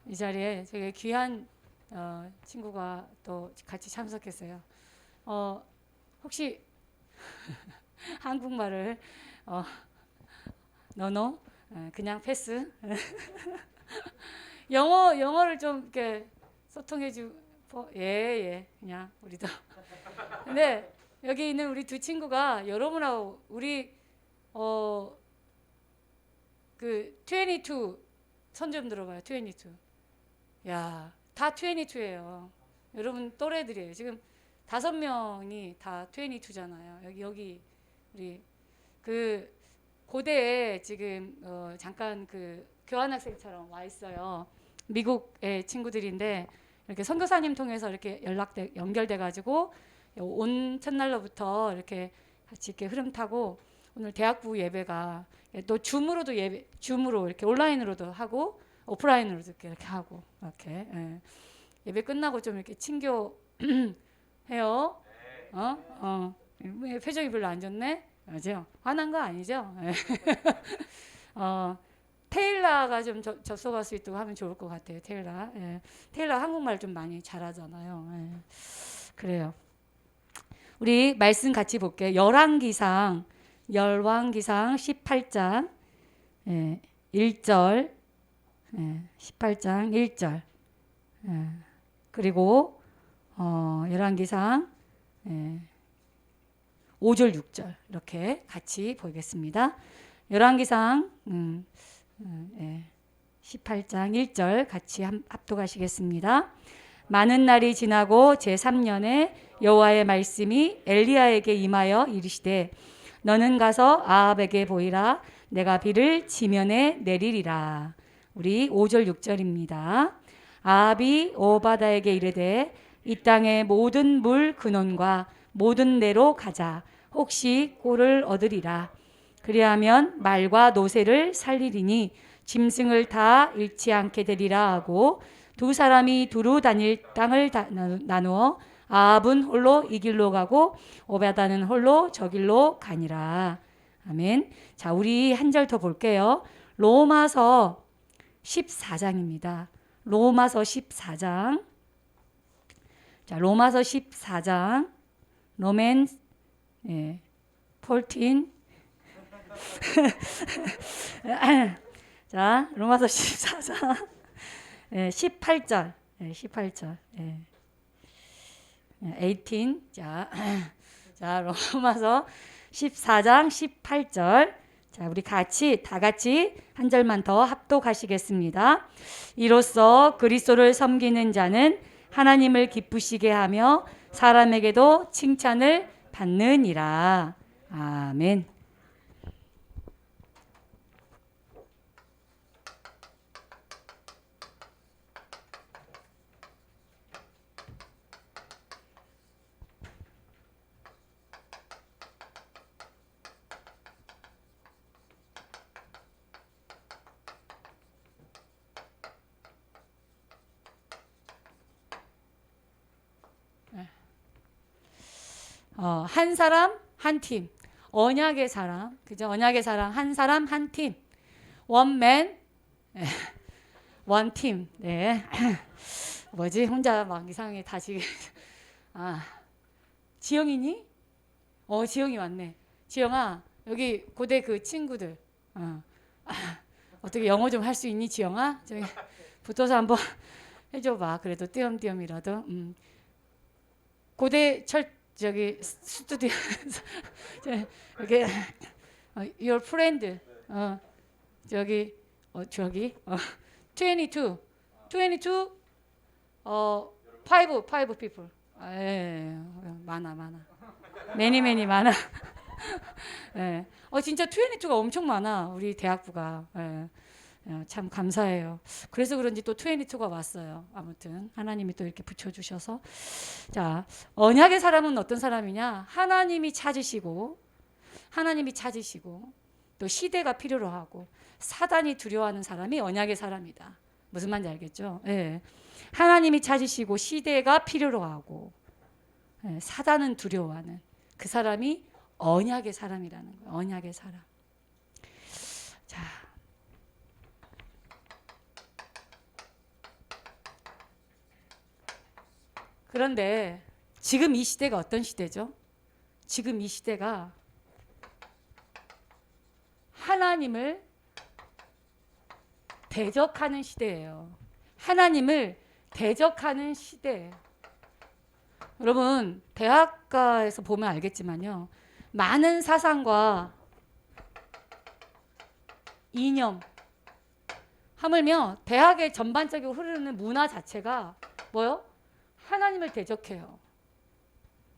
이 자리에 되게 귀한 친구가 또 같이 참석했어요. 혹시 한국말을 너너 그냥 패스. 영어를 좀 이렇게 소통해주. 예, 그냥 우리도. 근데 여기 있는 우리 두 친구가 여러분하고 우리 그 22 손 좀 들어봐요. 22. 야, 다 22예요. 여러분 또래들이에요. 지금 5명이 다 22잖아요. 여기 우리 그 고대에 지금 잠깐 그 교환학생처럼 와 있어요. 미국의 친구들인데 이렇게 선교사님 통해서 이렇게 연결돼 가지고 온 첫날로부터 이렇게 같이 이렇게 흐름 타고 오늘 대학부 예배가 또 줌으로 이렇게 온라인으로도 하고 오프라인으로도 이렇게 하고 이렇게 예배 끝나고 좀 이렇게 친교 해요. 표정이 별로 안 좋네. 맞죠? 화난 거 아니죠? 테일라가 좀 접속할 수 있도록 하면 좋을 것 같아요. 테일라. 테일라 한국말 좀 많이 잘하잖아요. 그래요. 우리 말씀 같이 볼게요. 열왕기상 18장 1절 18장 1절 그리고 열왕기상 5절 6절 이렇게 같이 보겠습니다. 열왕기상 18장 1절 같이 합독하시겠습니다. 많은 날이 지나고 제3년에 여호와의 말씀이 엘리야에게 임하여 이르시되 너는 가서 아합에게 보이라. 내가 비를 지면에 내리리라. 우리 5절 6절입니다. 아합이 오바다에게 이르되 이 땅의 모든 물 근원과 모든 내로 가자. 혹시 꼴을 얻으리라. 그리하면 말과 노새를 살리리니 짐승을 다 잃지 않게 되리라 하고 두 사람이 두루 다닐 땅을 나누어 아합은 홀로 이 길로 가고 오바다는 홀로 저 길로 가니라. 아멘. 자, 우리 한 절 더 볼게요. 로마서 14장입니다. 로마서 14장. 자, 로마서 14장. 로맨 14. 자, 로마서 14장 18절 18절 18. 자, 로마서 14장 18절. 자, 우리 다 같이 한 절만 더 합독하시겠습니다. 이로써 그리스도를 섬기는 자는 하나님을 기쁘시게 하며 사람에게도 칭찬을 받느니라. 아멘. 한 사람 한 팀. 언약의 사람. 그죠? 언약의 사람 한 사람 한 팀. One man one team. 네. 뭐지? 혼자 막 이상하게 다시 지영이니? 지영이 왔네. 지영아, 여기 고대 그 친구들 어떻게 영어 좀 할 수 있니, 지영아? 저기 붙어서 한번 해줘봐. 그래도 띄엄띄엄이라도. 고대 저기 스튜디오에서 이렇게 your friend 저기 22 5 people. 많아 many 많아. 진짜 22가 엄청 많아. 우리 대학부가. 참 감사해요. 그래서 그런지 또 22가 왔어요. 아무튼 하나님이 또 이렇게 붙여주셔서. 자, 언약의 사람은 어떤 사람이냐? 하나님이 찾으시고 또 시대가 필요로 하고 사단이 두려워하는 사람이 언약의 사람이다. 무슨 말인지 알겠죠? 하나님이 찾으시고 시대가 필요로 하고 사단은 두려워하는 그 사람이 언약의 사람이라는 거예요. 언약의 사람. 자, 그런데 지금 이 시대가 어떤 시대죠? 지금 이 시대가 하나님을 대적하는 시대예요. 하나님을 대적하는 시대예요. 여러분 대학가에서 보면 알겠지만요. 많은 사상과 이념, 하물며 대학의 전반적으로 흐르는 문화 자체가 뭐요? 하나님을 대적해요.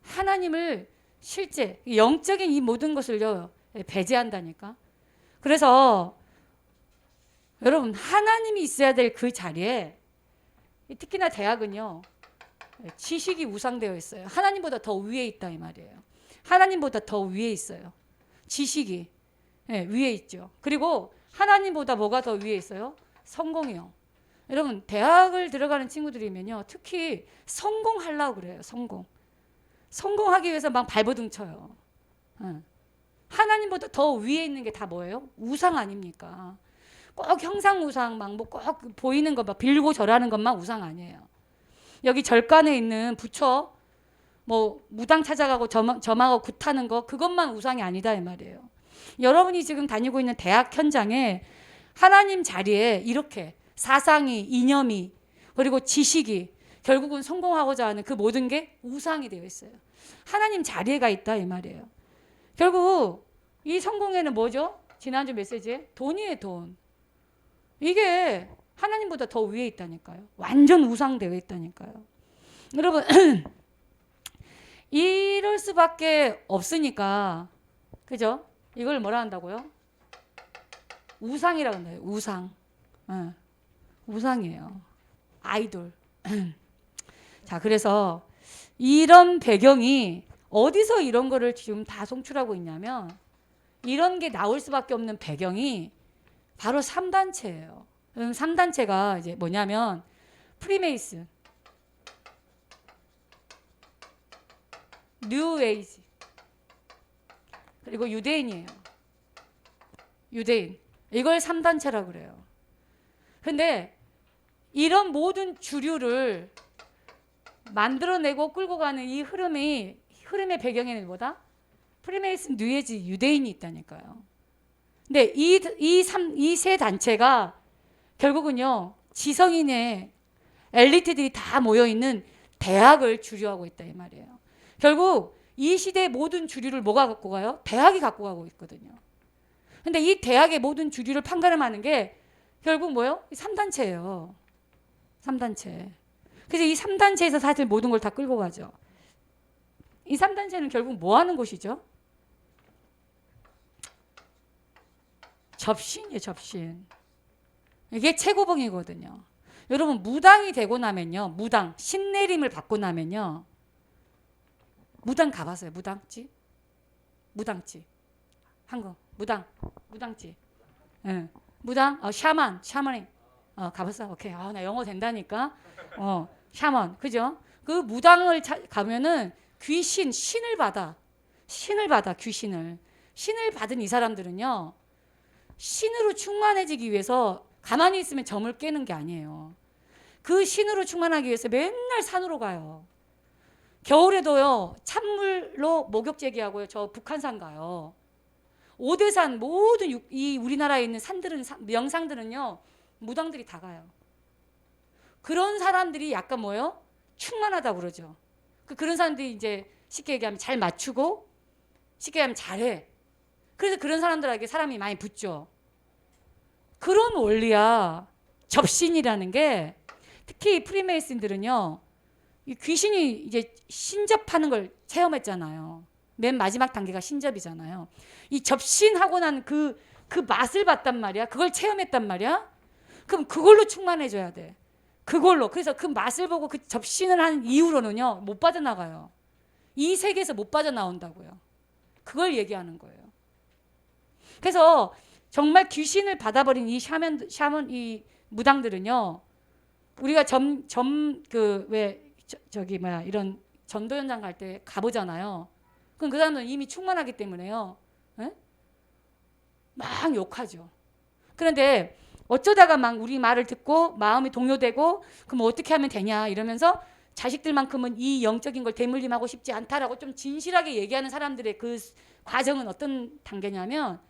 하나님을 실제 영적인 이 모든 것을요 배제한다니까. 그래서 여러분 하나님이 있어야 될 그 자리에 특히나 대학은요 지식이 우상되어 있어요. 하나님보다 더 위에 있다 이 말이에요. 하나님보다 더 위에 있어요. 지식이 위에 있죠. 그리고 하나님보다 뭐가 더 위에 있어요? 성공이요. 여러분 대학을 들어가는 친구들이면요 특히 성공하려고 그래요. 성공하기 위해서 막 발버둥 쳐요. 하나님보다 더 위에 있는 게 다 뭐예요? 우상 아닙니까? 꼭 형상우상 막 뭐 꼭 보이는 거 막 빌고 절하는 것만 우상 아니에요. 여기 절간에 있는 부처 뭐 무당 찾아가고 점하고 굿하는 거 그것만 우상이 아니다 이 말이에요. 여러분이 지금 다니고 있는 대학 현장에 하나님 자리에 이렇게 사상이 이념이 그리고 지식이 결국은 성공하고자 하는 그 모든 게 우상이 되어 있어요. 하나님 자리에 가 있다 이 말이에요. 결국 이 성공에는 뭐죠? 지난주 메시지에 돈이에요. 돈. 이게 하나님보다 더 위에 있다니까요. 완전 우상되어 있다니까요. 여러분 이럴 수밖에 없으니까 그죠? 이걸 뭐라 한다고요? 우상이라고 한다요. 우상. 우상이에요. 아이돌. 자, 그래서 이런 배경이 어디서 이런 거를 지금 다 송출하고 있냐면 이런 게 나올 수밖에 없는 배경이 바로 3단체예요. 3단체가 이제 뭐냐면 프리메이슨, 뉴에이지, 그리고 유대인이에요. 유대인. 이걸 3단체라고 그래요. 근데 이런 모든 주류를 만들어내고 끌고 가는 이 흐름의 배경에는 뭐다? 프리메이슨, 뉴에이지, 유대인이 있다니까요. 근데 이 세 단체가 결국은요 지성인의 엘리트들이 다 모여있는 대학을 주류하고 있다 이 말이에요. 결국 이 시대의 모든 주류를 뭐가 갖고 가요? 대학이 갖고 가고 있거든요. 근데 이 대학의 모든 주류를 판가름하는 게 결국 뭐예요? 이 3단체예요. 3단체. 그래서 이 3단체에서 사실 모든 걸 다 끌고 가죠. 이 3단체는 결국 뭐 하는 곳이죠? 접신이에요. 접신. 이게 최고봉이거든요. 여러분 무당이 되고 나면요. 무당 신내림을 받고 나면요. 무당 가봤어요? 무당집? 무당집. 한국 무당집. 예. 무당 샤머닝. 가봤어? 오케이. 나 영어 된다니까. 샤먼. 그죠? 그 무당을 가면은 신을 받아 귀신을. 신을 받은 이 사람들은요. 신으로 충만해지기 위해서 가만히 있으면 점을 깨는 게 아니에요. 그 신으로 충만하기 위해서 맨날 산으로 가요. 겨울에도요. 찬물로 목욕제기하고요. 저 북한산 가요. 오대산 모든 이 우리나라에 있는 산들은 명상들은요. 무당들이 다 가요. 그런 사람들이 약간 뭐예요? 충만하다고 그러죠. 그런 사람들이 이제 쉽게 얘기하면 잘 맞추고 쉽게 얘기하면 잘해. 그래서 그런 사람들에게 사람이 많이 붙죠. 그런 원리야. 접신이라는 게 특히 프리메이슨들은요. 이 귀신이 이제 신접하는 걸 체험했잖아요. 맨 마지막 단계가 신접이잖아요. 이 접신하고 난 그 맛을 봤단 말이야. 그걸 체험했단 말이야. 그럼 그걸로 충만해져야 돼. 그걸로. 그래서 그 맛을 보고 그 접신을 한 이후로는요. 못 빠져나가요. 이 세계에서 못 빠져나온다고요. 그걸 얘기하는 거예요. 그래서 정말 귀신을 받아버린 이 샤먼 이 무당들은요. 우리가 이런 전도 현장 갈 때 가보잖아요. 그럼 그 사람들은 이미 충만하기 때문에요. 에? 막 욕하죠. 그런데 어쩌다가 막 우리 말을 듣고 마음이 동요되고 그럼 어떻게 하면 되냐 이러면서 자식들만큼은 이 영적인 걸 대물림하고 싶지 않다라고 좀 진실하게 얘기하는 사람들의 그 과정은 어떤 단계냐면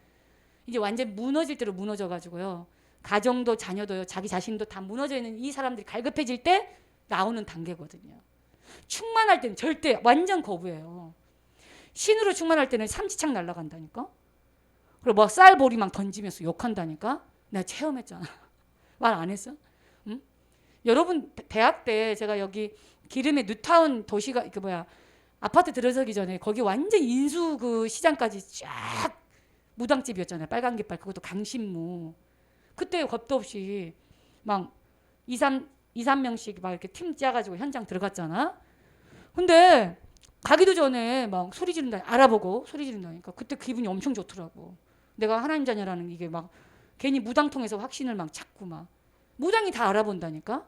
이제 완전 무너질 대로 무너져 가지고요. 가정도 자녀도요. 자기 자신도 다 무너져 있는 이 사람들이 갈급해질 때 나오는 단계거든요. 충만할 때는 절대 완전 거부해요. 신으로 충만할 때는 삼지창 날아간다니까. 그리고 막 쌀보리 막 던지면서 욕한다니까. 내가 체험했잖아. 말 안 했어? 응? 여러분 대학 때 제가 여기 기름의 뉴타운 도시가 그 뭐야 아파트 들어서기 전에 거기 완전 인수 그 시장까지 쫙 무당집이었잖아요. 빨간 깃발 그것도 강신무. 그때 겁도 없이 막 2, 3명씩 막 이렇게 팀 짜가지고 현장 들어갔잖아. 근데 가기도 전에 막 소리 지른다 알아보고 소리 지른다니까 그때 기분이 엄청 좋더라고. 내가 하나님 자녀라는 게 막 괜히 무당 통해서 확신을 막 찾고 막 무당이 다 알아본다니까.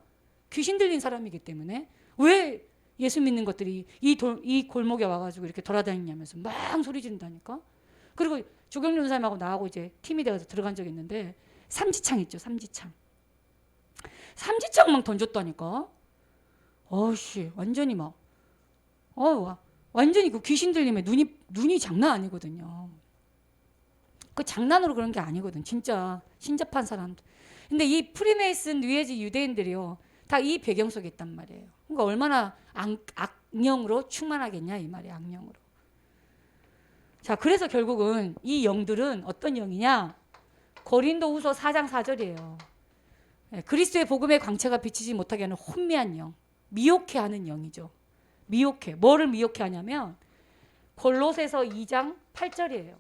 귀신 들린 사람이기 때문에 왜 예수 믿는 것들이 이 골목에 와가지고 이렇게 돌아다니냐면서 막 소리 지른다니까. 그리고 조경련 선생님하고 나하고 이제 팀이 되어서 들어간 적이 있는데 삼지창 있죠. 삼지창 막 던졌다니까. 어씨 완전히 막 완전히 그 귀신 들림에 눈이 장난 아니거든요. 그 장난으로 그런 게 아니거든. 진짜 신접한 사람들. 근데 이 프리메이슨 뉴에지 유대인들이요. 다 이 배경 속에 있단 말이에요. 그러니까 얼마나 악령으로 충만하겠냐 이 말이에요. 악령으로. 자, 그래서 결국은 이 영들은 어떤 영이냐? 고린도후서 4장 4절이에요. 그리스도의 복음의 광채가 비치지 못하게 하는 혼미한 영, 미혹해 하는 영이죠. 미혹해. 뭐를 미혹해 하냐면 골로새서 2장 8절이에요.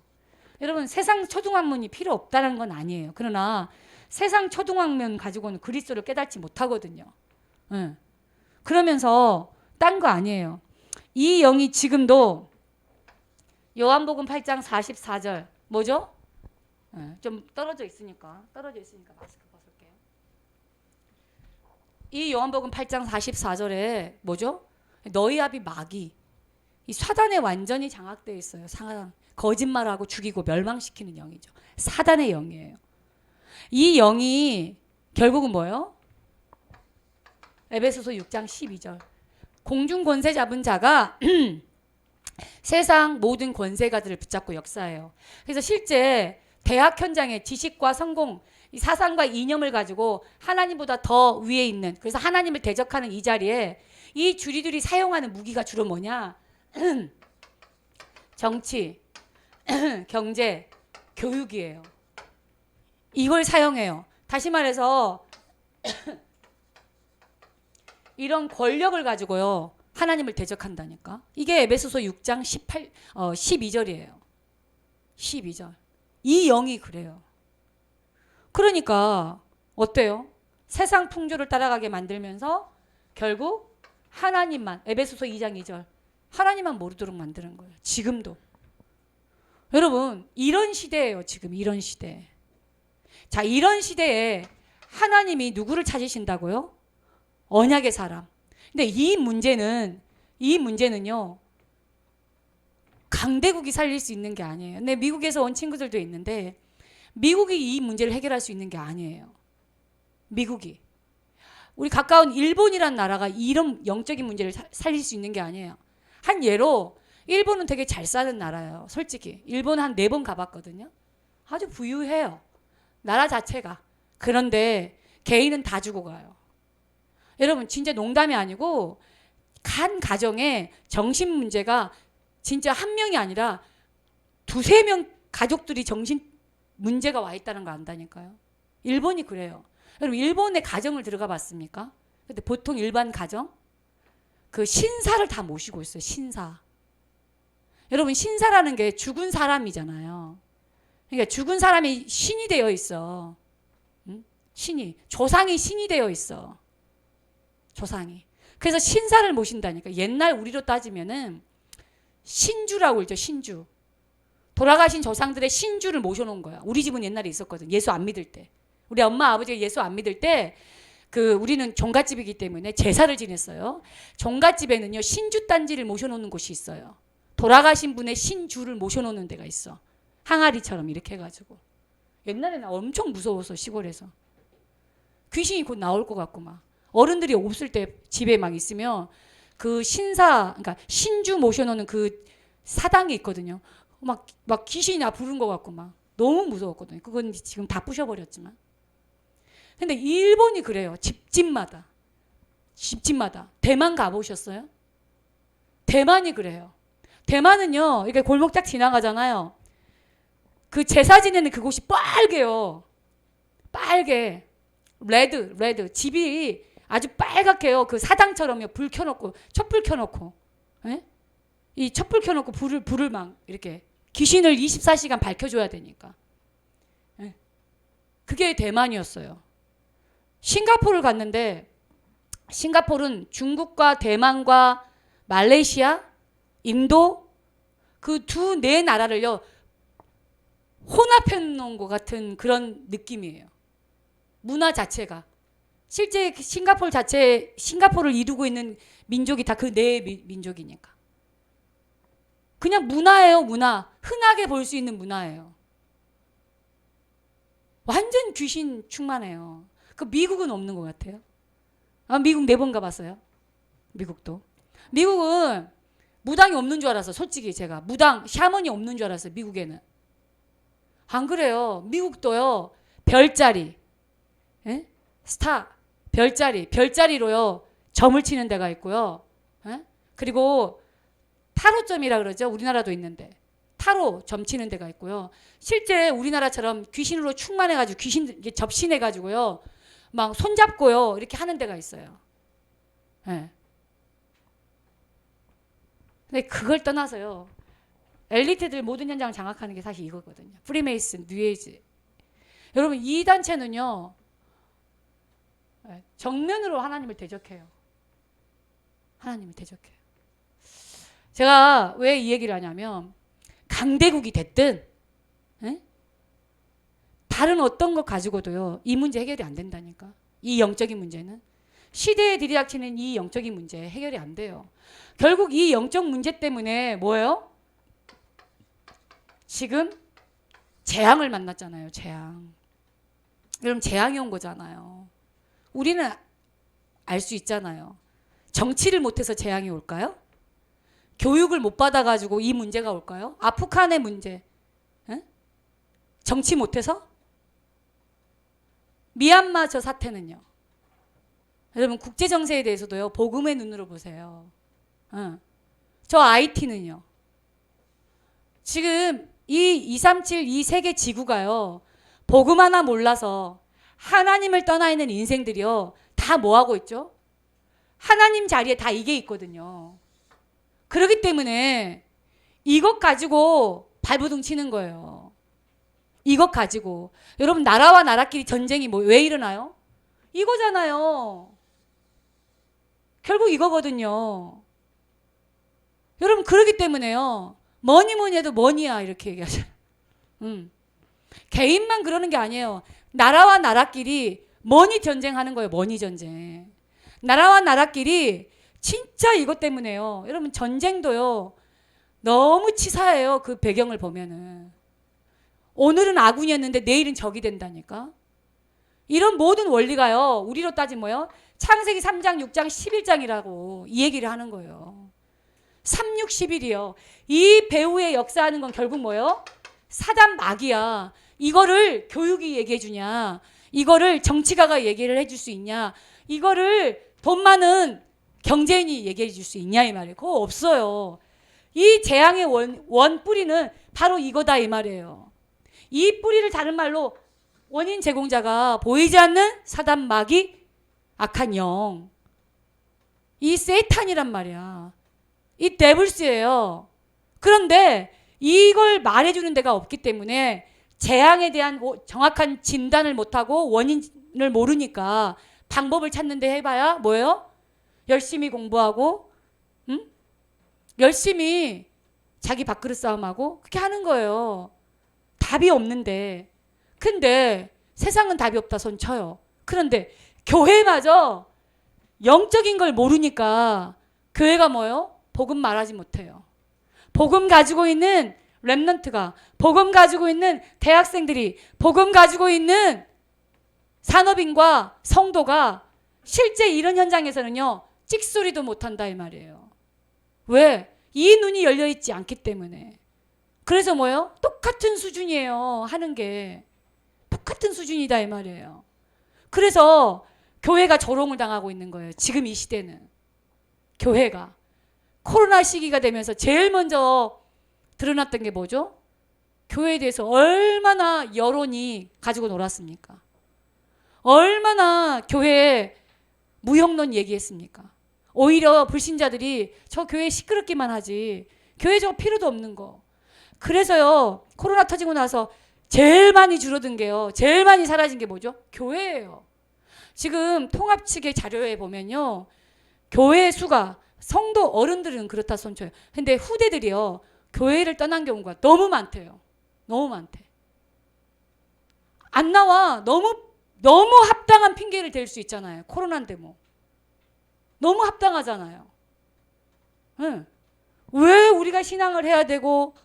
여러분 세상 초등학문이 필요 없다는 건 아니에요. 그러나 세상 초등학문 가지고는 그리스도를 깨닫지 못하거든요. 그러면서 딴 거 아니에요. 이 영이 지금도 요한복음 8장 44절 뭐죠? 좀 떨어져 있으니까 마스크 벗을게요. 이 요한복음 8장 44절에 뭐죠? 너희 아비 마귀 이 사단에 완전히 장악되어 있어요. 사단 거짓말하고 죽이고 멸망시키는 영이죠. 사단의 영이에요. 이 영이 결국은 뭐예요? 에베소서 6장 12절 공중 권세 잡은 자가 세상 모든 권세가들을 붙잡고 역사해요. 그래서 실제 대학 현장에 지식과 성공, 이 사상과 이념을 가지고 하나님보다 더 위에 있는 그래서 하나님을 대적하는 이 자리에 이 주리들이 사용하는 무기가 주로 뭐냐? 정치, 경제, 교육이에요. 이걸 사용해요. 다시 말해서 이런 권력을 가지고요. 하나님을 대적한다니까. 이게 에베소서 6장 12절이에요. 12절. 이 영이 그래요. 그러니까 어때요? 세상 풍조를 따라가게 만들면서 결국 하나님만 에베소서 2장 2절 하나님만 모르도록 만드는 거예요. 지금도. 여러분 이런 시대예요. 지금 이런 시대. 자 이런 시대에 하나님이 누구를 찾으신다고요? 언약의 사람. 근데 이 문제는요. 강대국이 살릴 수 있는 게 아니에요. 근데 미국에서 온 친구들도 있는데 미국이 이 문제를 해결할 수 있는 게 아니에요. 미국이. 우리 가까운 일본이란 나라가 이런 영적인 문제를 살릴 수 있는 게 아니에요. 한 예로 일본은 되게 잘 사는 나라예요. 솔직히. 일본 한 4번 가봤거든요. 아주 부유해요. 나라 자체가. 그런데 개인은 다 죽어가요. 여러분 진짜 농담이 아니고 한 가정에 정신 문제가 진짜 한 명이 아니라 2-3명 가족들이 정신 문제가 와 있다는 거 안다니까요. 일본이 그래요. 여러분 일본의 가정을 들어가 봤습니까? 근데 보통 일반 가정 그 신사를 다 모시고 있어요. 신사. 여러분 신사라는 게 죽은 사람이잖아요. 그러니까 죽은 사람이 신이 되어 있어. 신이 조상이 신이 되어 있어. 조상이. 그래서 신사를 모신다니까. 옛날 우리로 따지면은 신주라고 그러죠. 신주. 돌아가신 조상들의 신주를 모셔놓은 거야. 우리 집은 옛날에 있었거든. 예수 안 믿을 때. 우리 엄마 아버지가 예수 안 믿을 때 우리는 종갓집이기 때문에 제사를 지냈어요. 종갓집에는요 신주 단지를 모셔놓는 곳이 있어요. 돌아가신 분의 신주를 모셔놓는 데가 있어. 항아리처럼 이렇게 해가지고. 옛날에는 엄청 무서워서 시골에서 귀신이 곧 나올 것 같고 막 어른들이 없을 때 집에 막 있으면 그 그러니까 신주 모셔놓는 그 사당이 있거든요. 막 귀신이 나 부른 것 같고 막 너무 무서웠거든요. 그건 지금 다 부셔버렸지만. 근데 일본이 그래요. 집집마다. 대만 가보셨어요? 대만이 그래요. 대만은요, 이게 골목 딱 지나가잖아요. 그 제사 지내는 그곳이 빨개요. 빨개. 레드. 집이 아주 빨갛게요. 그 사당처럼요. 불 켜놓고, 촛불 켜놓고. 예? 이 촛불 켜놓고 불을 막 이렇게 귀신을 24시간 밝혀줘야 되니까. 예? 그게 대만이었어요. 싱가포르를 갔는데, 싱가포르는 중국과 대만과 말레이시아, 인도 그 네 나라를요 혼합해 놓은 것 같은 그런 느낌이에요. 문화 자체가 실제 싱가포르를 이루고 있는 민족이 다 그 네 민족이니까 그냥 문화예요. 문화 흔하게 볼 수 있는 문화예요. 완전 귀신 충만해요. 그 미국은 없는 것 같아요. 미국 4번 가봤어요. 미국은 무당이 없는 줄 알았어. 솔직히 제가 무당 샤먼이 없는 줄 알았어요. 미국에는 안 그래요. 미국도요 별자리, 예? 스타 별자리로요 점을 치는 데가 있고요. 예? 그리고 타로점이라 그러죠. 우리나라도 있는데 타로 점 치는 데가 있고요. 실제 우리나라처럼 귀신으로 충만해가지고 귀신 접신해가지고요 막 손잡고요 이렇게 하는 데가 있어요. 예. 근데 그걸 떠나서요 엘리트들 모든 현장을 장악하는 게 사실 이거거든요. 프리메이슨, 뉴에이지. 여러분 이 단체는요 정면으로 하나님을 대적해요. 하나님을 대적해요. 제가 왜 이 얘기를 하냐면 강대국이 됐든 다른 어떤 것 가지고도요 이 문제 해결이 안 된다니까. 이 영적인 문제는 시대에 들이닥치는 이 영적인 문제 해결이 안 돼요. 결국 이 영적 문제 때문에 뭐예요? 지금 재앙을 만났잖아요. 재앙. 그럼 재앙이 온 거잖아요. 우리는 알 수 있잖아요. 정치를 못해서 재앙이 올까요? 교육을 못 받아가지고 이 문제가 올까요? 아프간의 문제. 에? 정치 못해서? 미얀마 저 사태는요. 여러분 국제정세에 대해서도요. 복음의 눈으로 보세요. 저 IT는요. 지금 이 237 이 세계 지구가요. 복음 하나 몰라서 하나님을 떠나 있는 인생들이요. 다 뭐하고 있죠? 하나님 자리에 다 이게 있거든요. 그렇기 때문에 이것 가지고 발버둥 치는 거예요. 이것 가지고. 여러분 나라와 나라끼리 전쟁이 왜 일어나요? 이거잖아요. 결국 이거거든요. 여러분 그렇기 때문에요. 뭐니 해도 뭐니야 이렇게 얘기하잖아요. 개인만 그러는 게 아니에요. 나라와 나라끼리 뭐니 전쟁하는 거예요. 뭐니 전쟁. 나라와 나라끼리 진짜 이것 때문에요. 여러분 전쟁도요. 너무 치사해요. 그 배경을 보면은. 오늘은 아군이었는데 내일은 적이 된다니까. 이런 모든 원리가요. 우리로 따지면 뭐요? 창세기 3장, 6장, 11장이라고 이 얘기를 하는 거예요. 3, 6, 11이요. 이 배후에 역사하는 건 결국 뭐예요? 사단 마귀야. 이거를 교육이 얘기해 주냐? 이거를 정치가가 얘기를 해줄 수 있냐? 이거를 돈 많은 경제인이 얘기해 줄 수 있냐 이 말이에요. 그거 없어요. 이 재앙의 원 뿌리는 바로 이거다 이 말이에요. 이 뿌리를 다른 말로 원인 제공자가 보이지 않는 사단 마귀 악한 영. 이 세탄이란 말이야. 이 데블스예요. 그런데 이걸 말해주는 데가 없기 때문에 재앙에 대한 정확한 진단을 못하고 원인을 모르니까 방법을 찾는데 해봐야 뭐예요? 열심히 공부하고 열심히 자기 밥그릇 싸움하고 그렇게 하는 거예요. 답이 없는데. 근데 세상은 답이 없다 손 쳐요. 그런데 교회마저 영적인 걸 모르니까 교회가 뭐예요? 복음 말하지 못해요. 복음 가지고 있는 렘넌트가, 복음 가지고 있는 대학생들이, 복음 가지고 있는 산업인과 성도가 실제 이런 현장에서는요, 찍소리도 못한다 이 말이에요. 왜? 이 눈이 열려있지 않기 때문에. 그래서 뭐예요? 똑같은 수준이에요. 하는 게 똑같은 수준이다 이 말이에요. 그래서 교회가 조롱을 당하고 있는 거예요. 지금 이 시대는. 교회가 코로나 시기가 되면서 제일 먼저 드러났던 게 뭐죠? 교회에 대해서 얼마나 여론이 가지고 놀았습니까? 얼마나 교회에 무형론 얘기했습니까? 오히려 불신자들이 저 교회 시끄럽기만 하지 교회 저거 필요도 없는 거. 그래서요, 코로나 터지고 나서 제일 많이 줄어든 게요, 제일 많이 사라진 게 뭐죠? 교회예요. 지금 통합 측의 자료에 보면요, 교회 수가, 성도 어른들은 그렇다 손쳐요. 근데 후대들이요, 교회를 떠난 경우가 너무 많대요. 너무 많대. 안 나와. 너무 합당한 핑계를 댈 수 있잖아요. 코로나인데 뭐. 너무 합당하잖아요. 응. 왜 우리가 신앙을 해야 되고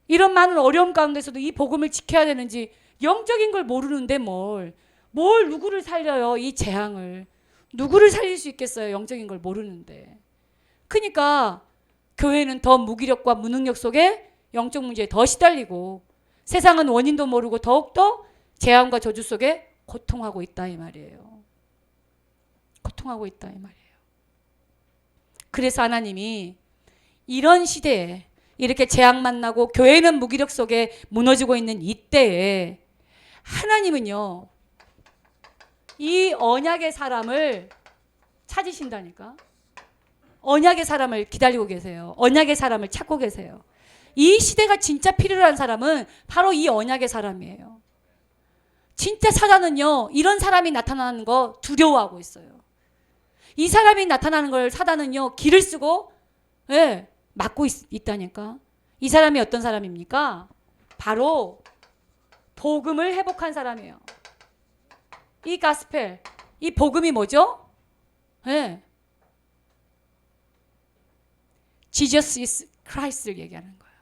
이런 많은 어려움 가운데서도 이 복음을 지켜야 되는지 영적인 걸 모르는데 뭘 누구를 살려요? 이 재앙을. 누구를 살릴 수 있겠어요? 영적인 걸 모르는데. 그러니까 교회는 더 무기력과 무능력 속에 영적 문제에 더 시달리고 세상은 원인도 모르고 더욱더 재앙과 저주 속에 고통하고 있다 이 말이에요. 고통하고 있다 이 말이에요. 그래서 하나님이 이런 시대에 이렇게 재앙 만나고 교회는 무기력 속에 무너지고 있는 이때에 하나님은요, 이 언약의 사람을 찾으신다니까. 언약의 사람을 기다리고 계세요. 언약의 사람을 찾고 계세요. 이 시대가 진짜 필요로 한 사람은 바로 이 언약의 사람이에요. 진짜 사단은요, 이런 사람이 나타나는 거 두려워하고 있어요. 이 사람이 나타나는 걸 사단은요, 기를 쓰고 막고 있다니까. 이 사람이 어떤 사람입니까? 바로 복음을 회복한 사람이에요. 이 가스펠, 이 복음이 뭐죠? Jesus is Christ를 얘기하는 거예요.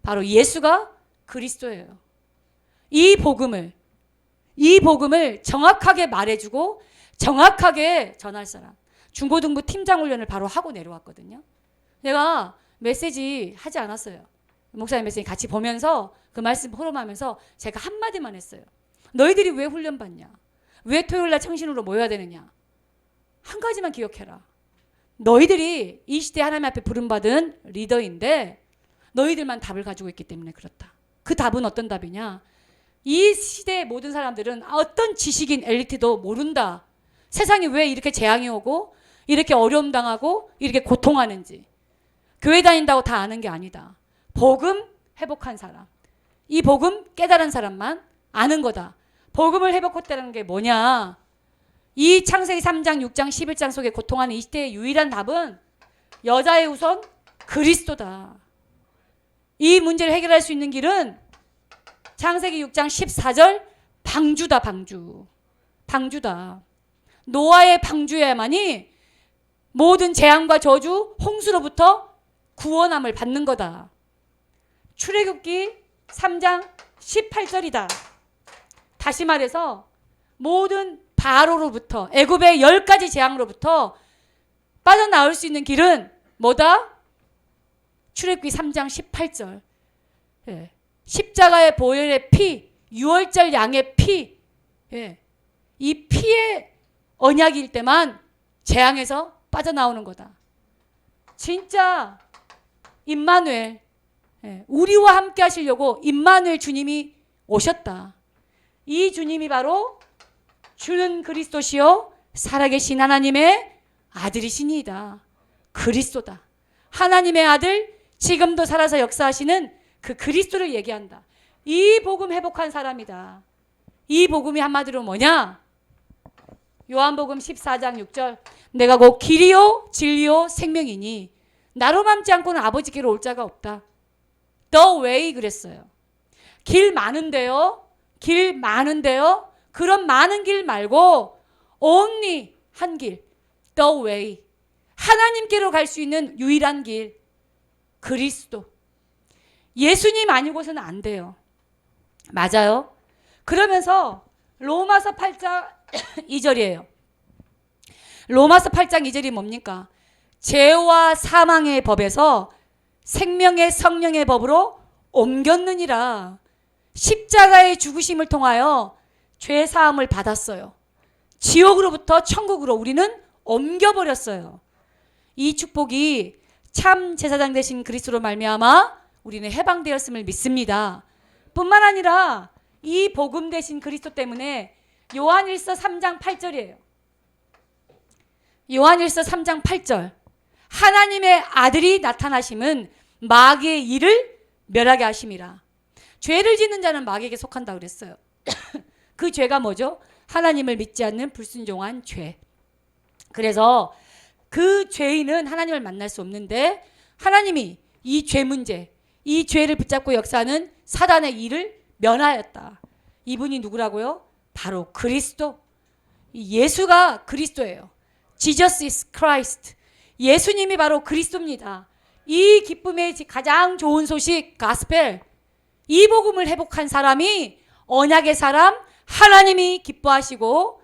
바로 예수가 그리스도예요. 이 복음을 정확하게 말해주고 정확하게 전할 사람. 중고등부 팀장 훈련을 바로 하고 내려왔거든요. 내가 메시지 하지 않았어요. 목사님 메시지 같이 보면서 그 말씀 포럼하면서 제가 한마디만 했어요. 너희들이 왜 훈련 받냐? 왜 토요일날 청신으로 모여야 되느냐? 한 가지만 기억해라. 너희들이 이 시대 하나님 앞에 부름받은 리더인데 너희들만 답을 가지고 있기 때문에 그렇다. 그 답은 어떤 답이냐? 이 시대의 모든 사람들은 어떤 지식인 엘리트도 모른다. 세상이 왜 이렇게 재앙이 오고 이렇게 어려움 당하고 이렇게 고통하는지. 교회 다닌다고 다 아는 게 아니다. 복음 회복한 사람. 이 복음 깨달은 사람만 아는 거다. 복음을 회복했다는 게 뭐냐? 이 창세기 3장, 6장, 11장 속에 고통하는 이 시대의 유일한 답은 여자의 우선 그리스도다. 이 문제를 해결할 수 있는 길은 창세기 6장 14절 방주다. 방주다. 노아의 방주야만이 모든 재앙과 저주, 홍수로부터 구원함을 받는 거다. 출애굽기 3장 18절이다. 다시 말해서 모든 바로로부터 애굽의 10가지 재앙으로부터 빠져나올 수 있는 길은 뭐다? 출애굽기 3장 18절. 십자가의 보혈의 피, 유월절 양의 피, 이 피의 언약일 때만 재앙에서 빠져나오는 거다. 진짜 임마누엘, 우리와 함께 하시려고 임마누엘 주님이 오셨다. 이 주님이 바로 주는 그리스도시요 살아계신 하나님의 아들이시니이다. 그리스도다. 하나님의 아들, 지금도 살아서 역사하시는 그 그리스도를 얘기한다. 이 복음 회복한 사람이다. 이 복음이 한마디로 뭐냐? 요한복음 14장 6절 내가 곧 길이요 진리요 생명이니 나로 맘지 않고는 아버지께로 올 자가 없다. The way 그랬어요. 길 많은데요. 길 많은데요. 그런 많은 길 말고 only 한 길. The way. 하나님께로 갈 수 있는 유일한 길. 그리스도. 예수님 아니고서는 안 돼요. 맞아요. 그러면서 로마서 8장 2절이에요. 로마서 8장 2절이 뭡니까? 죄와 사망의 법에서 생명의 성령의 법으로 옮겼느니라. 십자가의 죽으심을 통하여 죄 사함을 받았어요. 지옥으로부터 천국으로 우리는 옮겨버렸어요. 이 축복이 참 제사장 되신 그리스도로 말미암아 우리는 해방되었음을 믿습니다. 뿐만 아니라 이 복음 되신 그리스도 때문에 요한일서 3장 8절이에요. 요한일서 3장 8절. 하나님의 아들이 나타나심은 마귀의 일을 멸하게 하심이라. 죄를 짓는 자는 마귀에게 속한다 그랬어요. 그 죄가 뭐죠? 하나님을 믿지 않는 불순종한 죄. 그래서 그 죄인은 하나님을 만날 수 없는데 하나님이 이 죄 문제, 이 죄를 붙잡고 역사하는 사단의 일을 면하였다. 이분이 누구라고요? 바로 그리스도. 예수가 그리스도예요. Jesus is Christ. 예수님이 바로 그리스도입니다. 이 기쁨의 가장 좋은 소식, 가스펠. 이 복음을 회복한 사람이 언약의 사람, 하나님이 기뻐하시고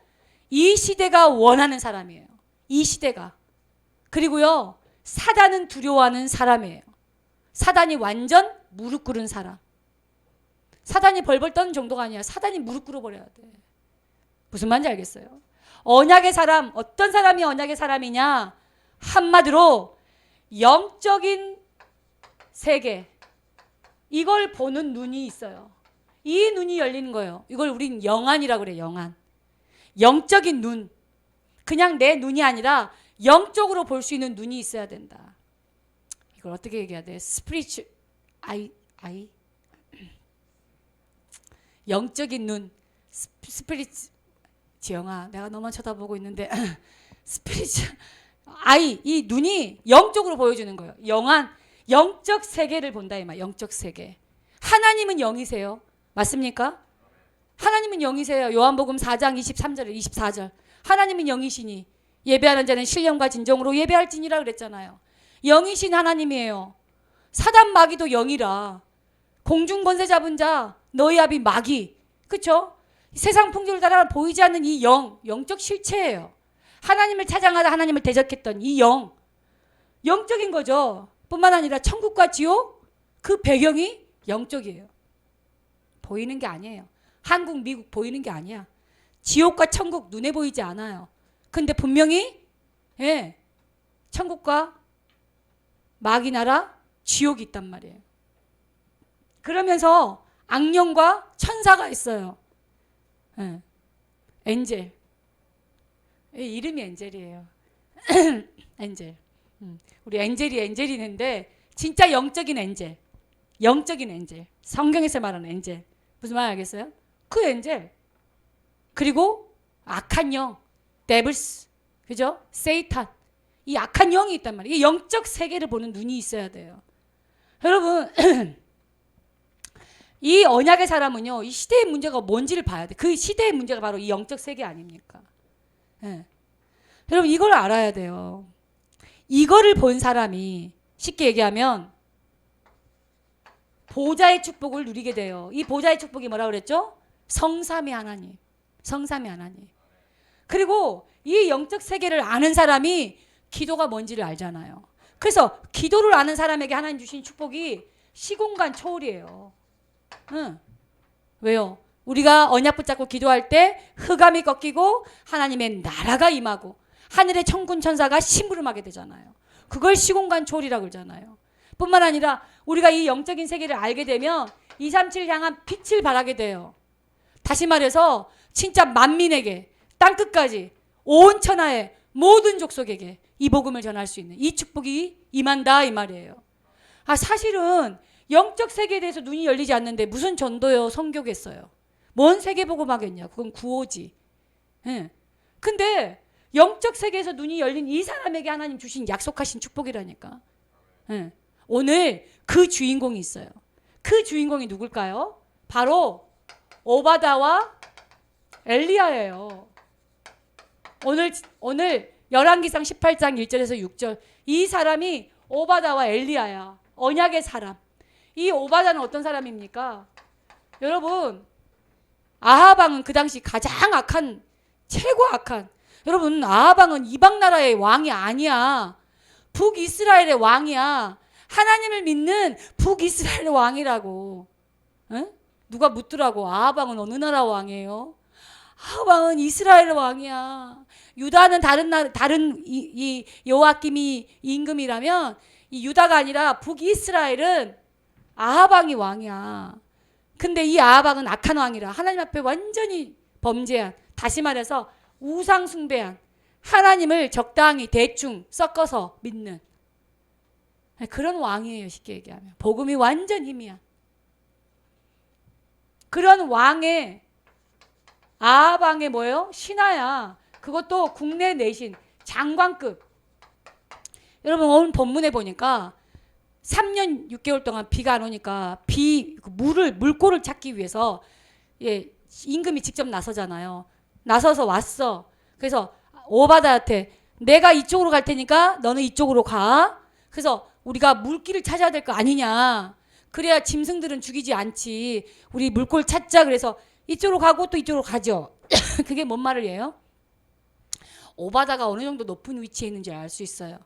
이 시대가 원하는 사람이에요. 이 시대가. 그리고요, 사단은 두려워하는 사람이에요. 사단이 완전 무릎 꿇은 사람. 사단이 벌벌 떠는 정도가 아니야. 사단이 무릎 꿇어버려야 돼. 무슨 말인지 알겠어요? 언약의 사람, 어떤 사람이 언약의 사람이냐? 한마디로 영적인 세계, 이걸 보는 눈이 있어요. 이 눈이 열리는 거예요. 이걸 우린 영안이라고 그래요. 영안. 영적인 눈. 그냥 내 눈이 아니라 영적으로 볼 수 있는 눈이 있어야 된다. 이걸 어떻게 얘기해야 돼? 스피리추 아이 영적인 눈. 스피리츠 지영아, 내가 너만 쳐다보고 있는데 스피리츠 아이, 이 눈이 영적으로 보여주는 거예요. 영안, 영적 세계를 본다 이 말. 영적 세계. 하나님은 영이세요. 맞습니까? 하나님은 영이세요. 요한복음 4장 23절에 24절. 하나님은 영이시니 예배하는 자는 신령과 진정으로 예배할지니라 그랬잖아요. 영이신 하나님이에요. 사단 마귀도 영이라. 공중 권세 잡은 자 너희 아비 마귀. 그렇죠? 세상 풍조를 따라 보이지 않는 이 영적 실체예요. 하나님을 찾아가다 하나님을 대적했던 이 영적인 거죠. 뿐만 아니라 천국과 지옥 그 배경이 영적이에요. 보이는 게 아니에요. 한국, 미국 보이는 게 아니야. 지옥과 천국 눈에 보이지 않아요. 근데 분명히 천국과 마귀 나라 지옥이 있단 말이에요. 그러면서 악령과 천사가 있어요. 엔젤. 이름이 엔젤이에요. 엔젤. 우리 엔젤이 있는데 진짜 영적인 엔젤. 영적인 엔젤. 성경에서 말하는 엔젤. 무슨 말 알겠어요? 그 엔젤. 그리고 악한 영. 데블스. 그죠? 세이탄. 이 악한 영이 있단 말이에요. 이 영적 세계를 보는 눈이 있어야 돼요. 여러분 이 언약의 사람은요, 이 시대의 문제가 뭔지를 봐야 돼. 그 시대의 문제가 바로 이 영적 세계 아닙니까? 여러분 이걸 알아야 돼요. 이거를 본 사람이 쉽게 얘기하면 보좌의 축복을 누리게 돼요. 이 보좌의 축복이 뭐라고 그랬죠? 성삼위 하나님. 성삼위 하나님. 그리고 이 영적 세계를 아는 사람이 기도가 뭔지를 알잖아요. 그래서 기도를 아는 사람에게 하나님 주신 축복이 시공간 초월이에요. 왜요? 우리가 언약 붙잡고 기도할 때 흑암이 꺾이고 하나님의 나라가 임하고 하늘의 천군 천사가 심부름하게 되잖아요. 그걸 시공간 초월이라고 그러잖아요. 뿐만 아니라 우리가 이 영적인 세계를 알게 되면 237 향한 빛을 발하게 돼요. 다시 말해서 진짜 만민에게 땅끝까지 온 천하의 모든 족속에게 이 복음을 전할 수 있는 이 축복이 임한다 이 말이에요. 사실은 영적 세계에 대해서 눈이 열리지 않는데 무슨 전도요 선교겠어요. 뭔 세계복음 하겠냐. 그건 구호지. 근데 영적 세계에서 눈이 열린 이 사람에게 하나님 주신 약속하신 축복이라니까. 오늘 그 주인공이 있어요. 그 주인공이 누굴까요? 바로 오바다와 엘리야예요. 오늘 열왕기상 18장 1절에서 6절 이 사람이 오바다와 엘리야야. 언약의 사람. 이 오바다는 어떤 사람입니까? 여러분 아합 왕은 그 당시 가장 악한 최고 악한 여러분 아하방은 이방 나라의 왕이 아니야. 북이스라엘의 왕이야. 하나님을 믿는 북이스라엘의 왕이라고. 에? 누가 묻더라고. 아하방은 어느 나라 왕이에요? 아하방은 이스라엘 왕이야. 유다는 다른 이 요아김이 임금이라면 이 유다가 아니라 북이스라엘은 아하방이 왕이야. 근데 이 아하방은 악한 왕이라 하나님 앞에 완전히 범죄한, 다시 말해서 우상 숭배한, 하나님을 적당히 대충 섞어서 믿는 그런 왕이에요. 쉽게 얘기하면 복음이 완전 힘이야. 그런 왕의 아하방의 뭐예요? 신하야. 그것도 국내 내신 장관급. 여러분 오늘 본문에 보니까 3년 6개월 동안 비가 안 오니까 물고를 찾기 위해서 임금이 직접 나서잖아요. 나서서 왔어. 그래서 오바다한테 내가 이쪽으로 갈 테니까 너는 이쪽으로 가. 그래서 우리가 물길을 찾아야 될 거 아니냐. 그래야 짐승들은 죽이지 않지. 우리 물골 찾자. 그래서 이쪽으로 가고 또 이쪽으로 가죠. 그게 뭔 말을 해요? 오바다가 어느 정도 높은 위치에 있는지 알 수 있어요.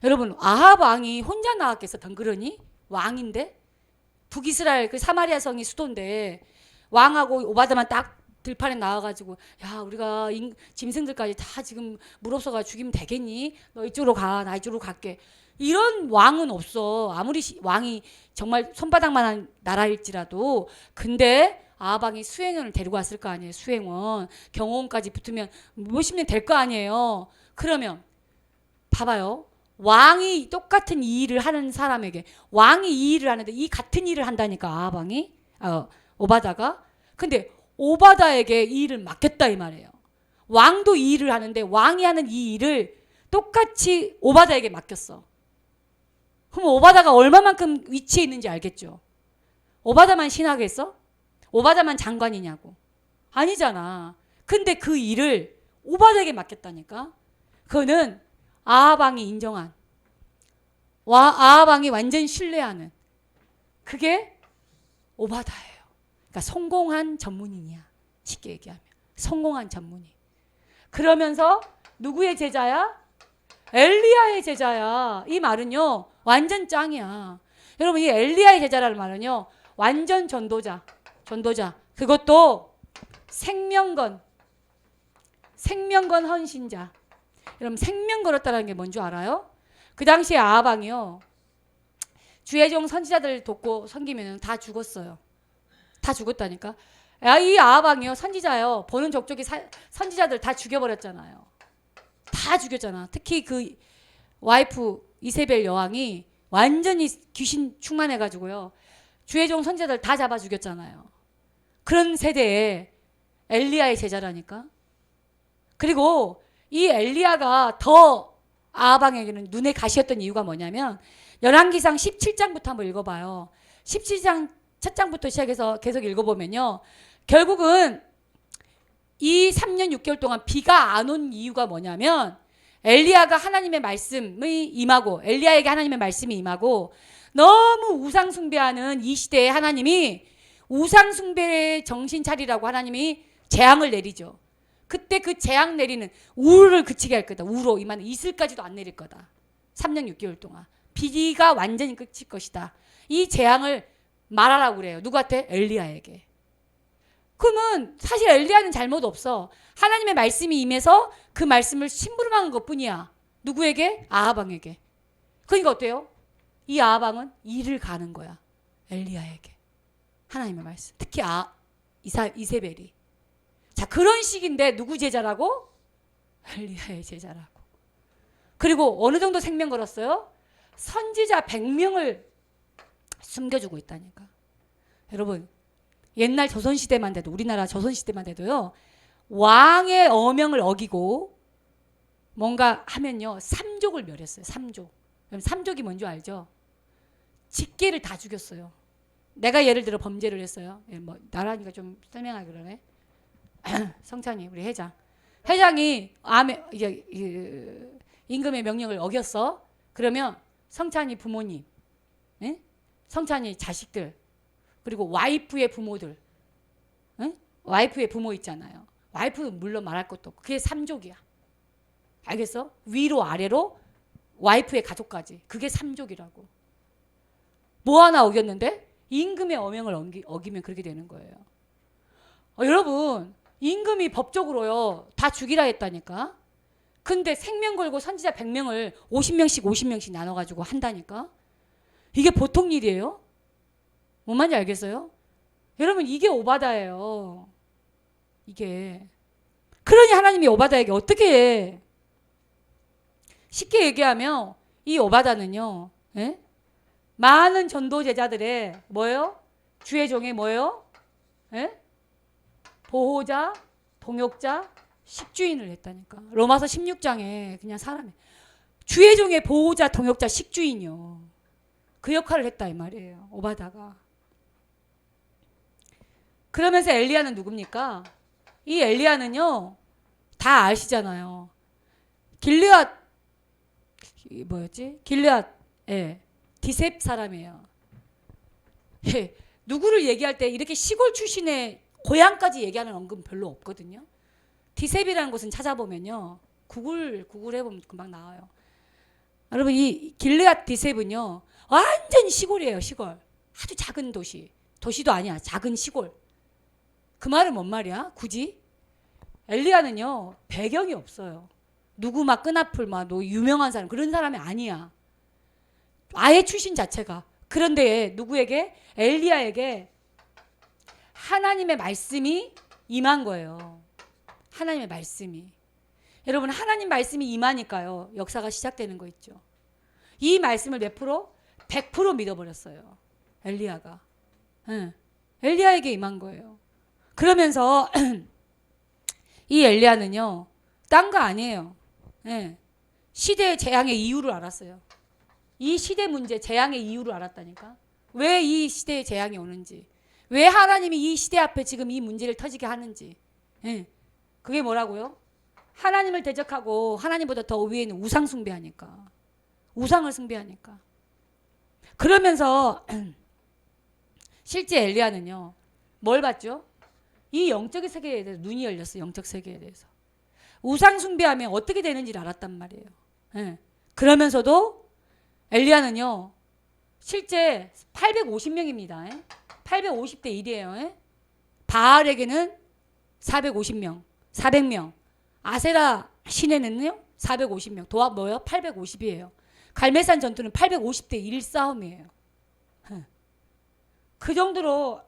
여러분 아합 왕이 혼자 나왔겠어? 덩그러니? 왕인데? 북이스라엘 그 사마리아 성이 수도인데 왕하고 오바다만 딱 들판에 나와가지고 야 우리가 짐승들까지 다 지금 물 없어가 죽이면 되겠니? 너 이쪽으로 가. 나 이쪽으로 갈게. 이런 왕은 없어. 아무리 왕이 정말 손바닥만한 나라일지라도. 근데 아합왕이 수행원을 데리고 왔을 거 아니에요. 수행원. 경호원까지 붙으면 몇십 년 될 거 아니에요. 그러면 봐봐요. 왕이 똑같은 이 일을 하는 사람에게 왕이 이 일을 하는데 이 같은 일을 한다니까 아합왕이 오바다가. 근데 오바다에게 이 일을 맡겼다 이 말이에요. 왕도 이 일을 하는데 왕이 하는 이 일을 똑같이 오바다에게 맡겼어. 그럼 오바다가 얼마만큼 위치에 있는지 알겠죠? 오바다만 신하겠어? 오바다만 장관이냐고. 아니잖아. 근데 그 일을 오바다에게 맡겼다니까. 그거는 아합왕이 인정한, 아합왕이 완전 신뢰하는, 그게 오바다예요. 그러니까 성공한 전문인이야. 쉽게 얘기하면 성공한 전문인. 그러면서 누구의 제자야? 엘리야의 제자야. 이 말은요 완전 짱이야. 여러분 이 엘리야의 제자라는 말은요 완전 전도자. 그것도 생명건 헌신자. 여러분 생명 걸었다는 게 뭔 줄 알아요? 그 당시에 아합왕이요 주의 종 선지자들 돕고 섬기면 다 죽었어요. 다 죽었다니까. 이 아합왕이요 선지자요 보는 족족이 선지자들 다 죽여버렸잖아요. 다 죽였잖아. 특히 그 와이프 이세벨 여왕이 완전히 귀신 충만해가지고요 주의 종 선지자들 다 잡아 죽였잖아요. 그런 세대에 엘리야의 제자라니까. 그리고 이 엘리야가 더 아합왕에게는 눈에 가시였던 이유가 뭐냐면 열왕기상 17장부터 한번 읽어봐요. 17장 첫 장부터 시작해서 계속 읽어보면요 결국은 이 3년 6개월 동안 비가 안 온 이유가 뭐냐면 엘리야가 하나님의 말씀이 임하고 엘리야에게 하나님의 말씀이 임하고 너무 우상 숭배하는 이 시대에 하나님이 우상 숭배의 정신 차리라고 하나님이 재앙을 내리죠. 그때 그 재앙 내리는 우르를 그치게 할 거다. 우로 이만 이슬까지도 안 내릴 거다. 3년 6개월 동안 비가 완전히 그칠 것이다. 이 재앙을 말하라고 그래요. 누구한테? 엘리야에게. 그러면 사실 엘리야는 잘못 없어. 하나님의 말씀이 임해서 그 말씀을 심부름한 것뿐이야. 누구에게? 아합왕에게. 그러니까 어때요? 이 아합왕은 일을 가는 거야. 엘리야에게. 하나님의 말씀. 특히 이세벨이. 자 그런 식인데 누구 제자라고? 엘리야의 제자라고. 그리고 어느 정도 생명 걸었어요? 선지자 100명을 숨겨주고 있다니까. 여러분 옛날 조선시대만 돼도 우리나라 조선시대만 돼도요 왕의 어명을 어기고 뭔가 하면요 3족을 멸했어요. 3족. 3족이 뭔지 알죠? 직계를 다 죽였어요. 내가 예를 들어 범죄를 했어요. 뭐 나라니까 좀 설명하기 그러네. 성찬이 우리 회장이 임금의 명령을 어겼어. 그러면 성찬이 부모님, 성찬이 자식들, 그리고 와이프의 부모들, 와이프의 부모 있잖아요. 와이프는 물론 말할 것도 없고 그게 3족이야. 알겠어? 위로 아래로 와이프의 가족까지. 그게 삼족이라고. 뭐 하나 어겼는데? 임금의 어명을 어기면 그렇게 되는 거예요. 여러분, 임금이 법적으로요 다 죽이라 했다니까. 근데 생명 걸고 선지자 100명을 50명씩 나눠가지고 한다니까. 이게 보통 일이에요? 뭔 말인지 알겠어요? 여러분, 이게 오바다예요. 이게. 그러니 하나님이 오바다에게 어떻게 해? 쉽게 얘기하면 이 오바다는요, 예? 많은 전도 제자들의 뭐예요? 주의 종의 뭐예요? 예? 보호자, 동역자, 식주인을 했다니까. 로마서 16장에 그냥 사람이 주의 종의 보호자, 동역자, 식주인이요. 그 역할을 했다 이 말이에요. 오바다가. 그러면서 엘리야는 누굽니까? 이 엘리야는요 다 아시잖아요. 길르앗 뭐였지? 길르앗 디셉 사람이에요. 예, 누구를 얘기할 때 이렇게 시골 출신의 고향까지 얘기하는 언급은 별로 없거든요. 디셉이라는 곳은 찾아보면요. 구글 해보면 금방 나와요. 여러분 이 길르앗 디셉은요. 완전 시골이에요. 시골. 아주 작은 도시. 도시도 아니야. 작은 시골. 그 말은 뭔 말이야? 굳이? 엘리야는요. 배경이 없어요. 누구 막 끈앞을 막 유명한 사람 그런 사람이 아니야. 아예 출신 자체가. 그런데 누구에게? 엘리야에게 하나님의 말씀이 임한 거예요. 하나님의 말씀이. 여러분 하나님 말씀이 임하니까요. 역사가 시작되는 거 있죠. 이 말씀을 몇 프로? 100% 믿어버렸어요. 엘리야가. 엘리야에게 임한 거예요. 그러면서 이 엘리야는요. 딴 거 아니에요. 시대의 재앙의 이유를 알았어요. 이 시대 문제 재앙의 이유를 알았다니까. 왜 이 시대에 재앙이 오는지. 왜 하나님이 이 시대 앞에 지금 이 문제를 터지게 하는지. 그게 뭐라고요? 하나님을 대적하고 하나님보다 더 위에 있는 우상 숭배하니까. 우상을 숭배하니까. 그러면서 실제 엘리야는요. 뭘 봤죠? 이 영적인 세계에 대해서 눈이 열렸어요. 영적 세계에 대해서. 우상 숭배하면 어떻게 되는지를 알았단 말이에요. 그러면서도 엘리야는요. 실제 850명입니다. 850대 1이에요. 바알에게는 450명, 400명. 아세라 신에는요 450명. 도합 뭐예요? 850이에요. 갈멜산 전투는 850대 1 싸움이에요. 그 정도로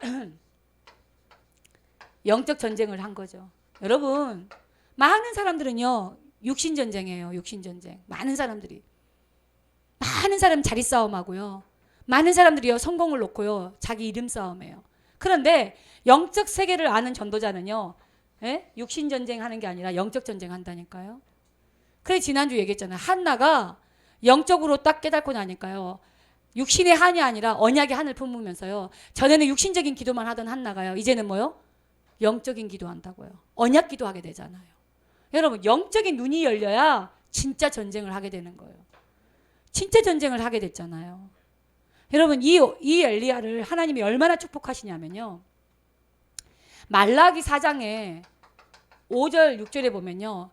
영적 전쟁을 한 거죠. 여러분 많은 사람들은요 육신 전쟁이에요. 육신 전쟁. 많은 사람들이 자리 싸움하고요. 많은 사람들이요 성공을 놓고요 자기 이름 싸움해요. 그런데 영적 세계를 아는 전도자는요 육신 전쟁 하는 게 아니라 영적 전쟁 한다니까요. 그래 지난주 얘기했잖아요. 한나가 영적으로 딱 깨닫고 나니까요. 육신의 한이 아니라 언약의 한을 품으면서요. 전에는 육신적인 기도만 하던 한나가요. 이제는 뭐요? 영적인 기도한다고요. 언약 기도하게 되잖아요. 여러분 영적인 눈이 열려야 진짜 전쟁을 하게 되는 거예요. 진짜 전쟁을 하게 됐잖아요. 여러분 이 엘리야를 하나님이 얼마나 축복하시냐면요. 말라기 4장에 5절 6절에 보면요.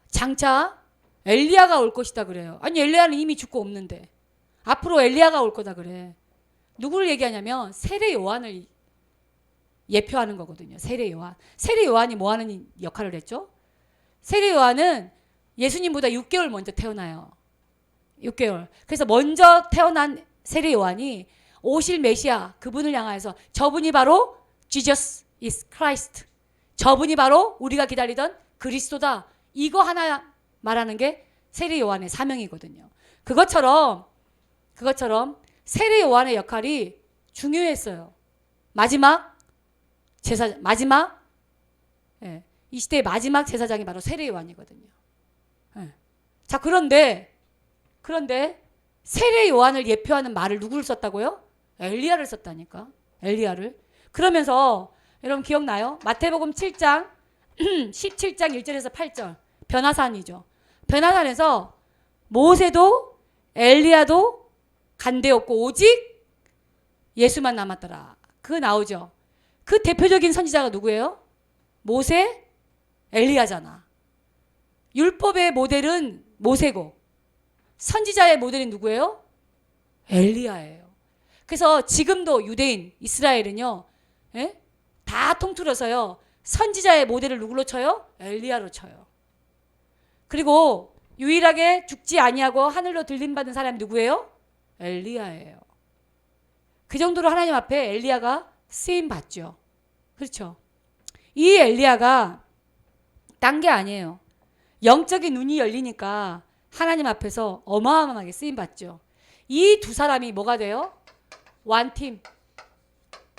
장차 엘리야가 올 것이다 그래요. 아니 엘리야는 이미 죽고 없는데 앞으로 엘리야가 올 거다 그래. 누구를 얘기하냐면 세례 요한을 예표하는 거거든요. 세례 요한. 세례 요한이 뭐 하는 역할을 했죠? 세례 요한은 예수님보다 6개월 먼저 태어나요. 6개월. 그래서 먼저 태어난 세례 요한이 오실 메시아 그분을 향하여서 저분이 바로 Jesus is Christ. 저분이 바로 우리가 기다리던 그리스도다. 이거 하나 말하는 게 세례 요한의 사명이거든요. 그것처럼 세례 요한의 역할이 중요했어요. 마지막 이 시대의 마지막 제사장이 바로 세례 요한이거든요. 자 그런데 세례 요한을 예표하는 말을 누구를 썼다고요? 엘리야를 썼다니까. 엘리야를. 그러면서 여러분 기억나요? 마태복음 7장 17장 1절에서 8절 변화산이죠. 변화산에서 모세도 엘리야도 간대없고 오직 예수만 남았더라. 그거 나오죠. 그 대표적인 선지자가 누구예요? 모세, 엘리야잖아. 율법의 모델은 모세고 선지자의 모델은 누구예요? 엘리야예요. 그래서 지금도 유대인, 이스라엘은요, 예? 다 통틀어서요, 선지자의 모델을 누구로 쳐요? 엘리야로 쳐요. 그리고 유일하게 죽지 아니하고 하늘로 들림받은 사람이 누구예요? 엘리야예요. 그 정도로 하나님 앞에 엘리야가 쓰임 받죠. 그렇죠? 이 엘리야가 딴 게 아니에요. 영적인 눈이 열리니까 하나님 앞에서 어마어마하게 쓰임 받죠. 이 두 사람이 뭐가 돼요? 원팀,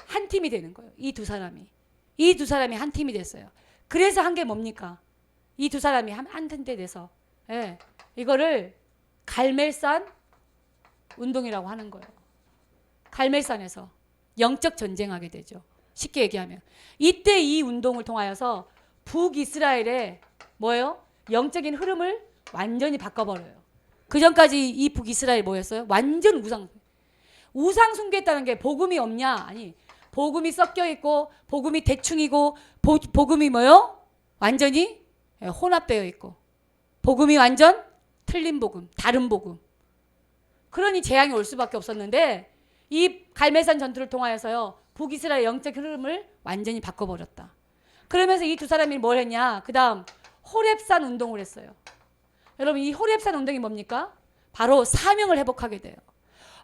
한 팀이 되는 거예요. 이 두 사람이 한 팀이 됐어요. 그래서 한 게 뭡니까? 이 두 사람이 한 팀 돼서, 예, 이거를 갈멜산 운동이라고 하는 거예요. 갈멜산에서 영적 전쟁하게 되죠. 쉽게 얘기하면 이때 이 운동을 통하여서 북이스라엘의 뭐예요? 영적인 흐름을 완전히 바꿔버려요. 그 전까지 이 북이스라엘 뭐였어요? 완전 우상 숭배했다는 게 복음이 없냐? 아니, 복음이 섞여 있고 복음이 대충이고 복음이 뭐요? 완전히 혼합되어 있고 복음이 완전 틀린 복음, 다른 복음. 그러니 재앙이 올 수밖에 없었는데 이 갈멜산 전투를 통하여서요, 북이스라엘 영적 흐름을 완전히 바꿔버렸다. 그러면서 이 두 사람이 뭘 했냐? 그 다음 호렙산 운동을 했어요. 여러분, 이 호렙산 운동이 뭡니까? 바로 사명을 회복하게 돼요.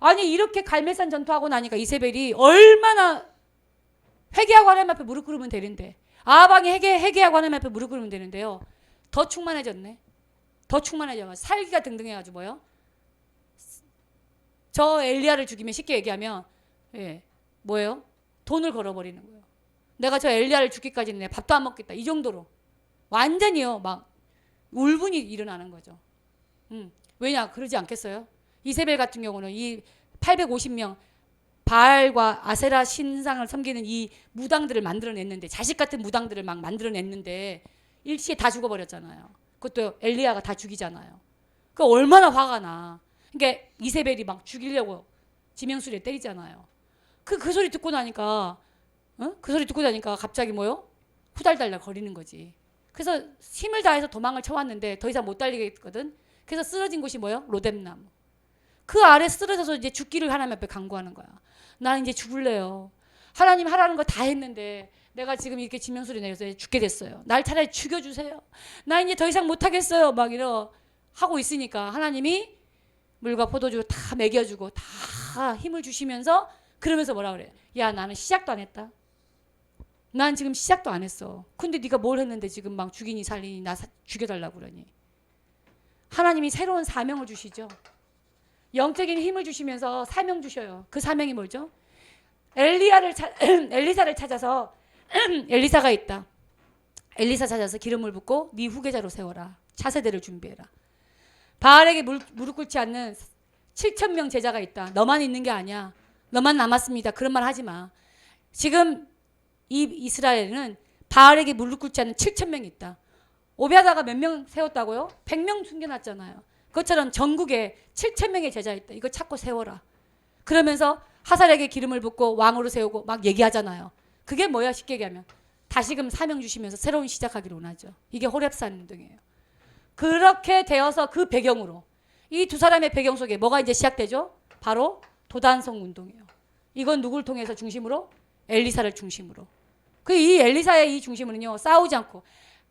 아니, 이렇게 갈멜산 전투하고 나니까 이세벨이 얼마나 회개하고 하나님 앞에 무릎 꿇으면 되는데, 아방이 회개하고 하나님 앞에 무릎 꿇으면 되는데요, 더 충만해졌네. 더 충만해져가지고 살기가 등등해가지고 뭐요? 저 엘리야를 죽이면 쉽게 얘기하면, 예, 뭐예요? 돈을 걸어버리는 거예요. 내가 저 엘리야를 죽기까지는 내 밥도 안 먹겠다. 이 정도로 완전히요, 막 울분이 일어나는 거죠. 왜냐? 그러지 않겠어요? 이세벨 같은 경우는 이 850명 바알과 아세라 신상을 섬기는 이 무당들을 만들어냈는데, 자식 같은 무당들을 막 만들어냈는데 일시에 다 죽어버렸잖아요. 그것도 엘리야가 다 죽이잖아요. 그 얼마나 화가 나. 그러니까 이세벨이 막 죽이려고 지명수리에 때리잖아요. 그 소리 듣고 나니까, 그 소리 듣고 나니까 갑자기 뭐요? 후달달달 거리는 거지. 그래서 힘을 다해서 도망을 쳐왔는데 더 이상 못 달리겠거든. 그래서 쓰러진 곳이 뭐요? 로뎀나무. 그 아래 쓰러져서 이제 죽기를 하나님 앞에 간구하는 거야. 나는 이제 죽을래요. 하나님 하라는 거 다 했는데 내가 지금 이렇게 지명소리 내서 죽게 됐어요. 날 차라리 죽여주세요. 나 이제 더 이상 못하겠어요. 막 이러 하고 있으니까 하나님이 물과 포도주 다 먹여주고 다 힘을 주시면서, 그러면서 뭐라 그래? 야, 나는 시작도 안 했다. 난 지금 시작도 안 했어. 근데 네가 뭘 했는데 지금 막 죽이니 살리니 나 죽여달라고 그러니. 하나님이 새로운 사명을 주시죠. 영적인 힘을 주시면서 사명 주셔요. 그 사명이 뭐죠? 엘리사를 찾아서 엘리사가 있다. 엘리사 찾아서 기름을 붓고 네 후계자로 세워라. 차세대를 준비해라. 바알에게 무릎 꿇지 않는 7,000명 제자가 있다. 너만 있는 게 아니야. 너만 남았습니다. 그런 말 하지 마. 지금 이 이스라엘은 바알에게 무릎 꿇지 않는 7,000명이 있다. 오베아다가 몇 명 세웠다고요? 100명 숨겨놨잖아요. 그것처럼 전국에 7,000명의 제자 있다. 이거 찾고 세워라. 그러면서 하살에게 기름을 붓고 왕으로 세우고 막 얘기하잖아요. 그게 뭐야? 쉽게 얘기하면 다시금 사명 주시면서 새로운 시작하기를 원하죠. 이게 호렙산 운동이에요. 그렇게 되어서 그 배경으로 이 두 사람의 배경 속에 뭐가 이제 시작되죠? 바로 도단성 운동이에요. 이건 누구를 통해서 중심으로? 엘리사를 중심으로. 이 엘리사의 이 중심으로는요, 싸우지 않고.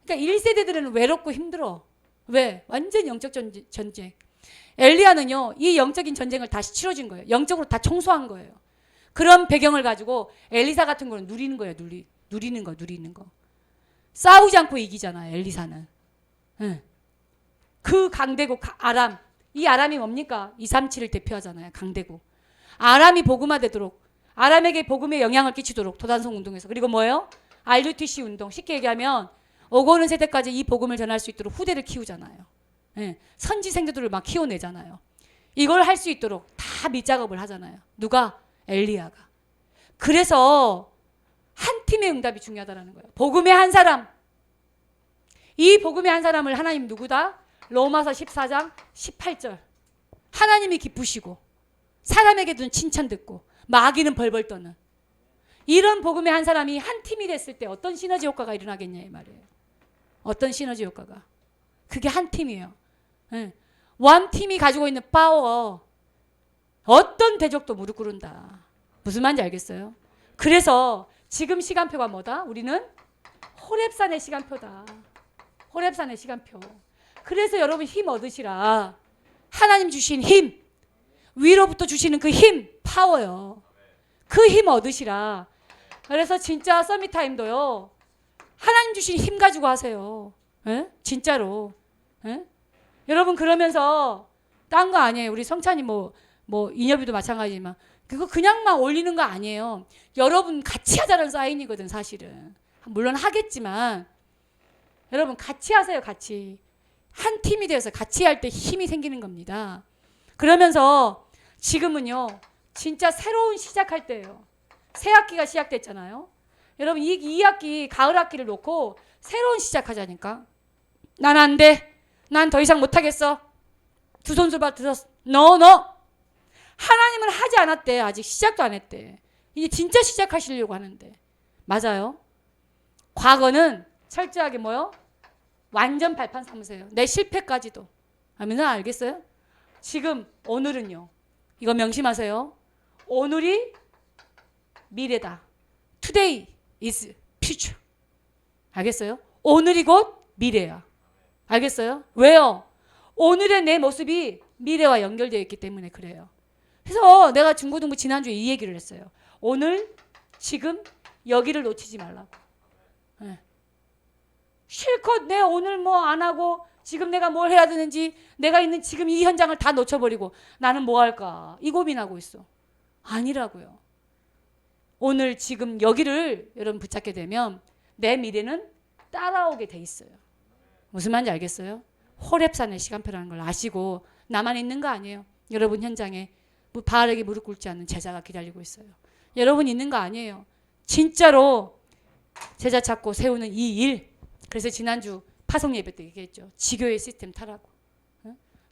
그러니까 1세대들은 외롭고 힘들어. 왜? 완전 영적 전쟁. 엘리야는요, 이 영적인 전쟁을 다시 치러진 거예요. 영적으로 다 청소한 거예요. 그런 배경을 가지고 엘리사 같은 거는 누리는 거예요. 누리는 거. 싸우지 않고 이기잖아요, 엘리사는. 응. 그 강대국 아람, 이 아람이 뭡니까? 237을 대표하잖아요. 강대국. 아람이 복음화되도록, 아람에게 복음의 영향을 끼치도록 도단성 운동에서. 그리고 뭐예요? RUTC 운동. 쉽게 얘기하면 오고 오는 세대까지 이 복음을 전할 수 있도록 후대를 키우잖아요. 예, 선지생들을 막 키워내잖아요. 이걸 할 수 있도록 다 밑작업을 하잖아요. 누가? 엘리야가. 그래서 한 팀의 응답이 중요하다는 거예요. 복음의 한 사람. 이 복음의 한 사람을 하나님 누구다? 로마서 14장 18절. 하나님이 기쁘시고 사람에게도 칭찬 듣고 마귀는 벌벌 떠는 이런 복음의 한 사람이 한 팀이 됐을 때 어떤 시너지 효과가 일어나겠냐 이 말이에요. 어떤 시너지 효과가. 그게 한 팀이에요. 예. 원 팀이 가지고 있는 파워, 어떤 대적도 무릎 꿇는다. 무슨 말인지 알겠어요? 그래서 지금 시간표가 뭐다? 우리는 호렙산의 시간표다. 호렙산의 시간표. 그래서 여러분 힘 얻으시라. 하나님 주신 힘, 위로부터 주시는 그 힘, 파워요. 그 힘 얻으시라. 그래서 진짜 서밋타임도요, 하나님 주신 힘 가지고 하세요. 에? 진짜로. 에? 여러분 그러면서 딴 거 아니에요. 우리 성찬이 뭐 인여비도 마찬가지지만 그거 그냥만 올리는 거 아니에요. 여러분 같이 하자는 사인이거든 사실은. 물론 하겠지만 여러분 같이 하세요. 같이. 한 팀이 되어서 같이 할 때 힘이 생기는 겁니다. 그러면서 지금은요 진짜 새로운 시작할 때예요. 새 학기가 시작됐잖아요. 여러분 이 학기 가을 학기를 놓고 새로운 시작하자니까. 난 안 돼. 난 더 이상 못하겠어. 두 손 봐 들었어. No. 하나님은 하지 않았대. 아직 시작도 안 했대. 이제 진짜 시작하시려고 하는데. 맞아요. 과거는 철저하게 뭐요? 완전 발판 삼으세요. 내 실패까지도. 아멘. 알겠어요? 지금 오늘은요. 이거 명심하세요. 오늘이 미래다. Today is future. 알겠어요? 오늘이 곧 미래야. 알겠어요? 왜요? 오늘의 내 모습이 미래와 연결되어 있기 때문에 그래요. 그래서 내가 중고등부 지난주에 이 얘기를 했어요. 오늘 지금 여기를 놓치지 말라고. 네. 실컷 내 오늘 뭐 안 하고 지금 내가 뭘 해야 되는지 내가 있는 지금 이 현장을 다 놓쳐버리고 나는 뭐 할까 이 고민하고 있어. 아니라고요. 오늘 지금 여기를 여러분 붙잡게 되면 내 미래는 따라오게 돼 있어요. 무슨 말인지 알겠어요? 호렙산의 시간표라는 걸 아시고 나만 있는 거 아니에요. 여러분 현장에 바알에게 무릎 꿇지 않는 제자가 기다리고 있어요. 여러분 있는 거 아니에요. 진짜로 제자 찾고 세우는 이 일. 그래서 지난주 파송 예배 때 얘기했죠. 지교의 시스템 타라고.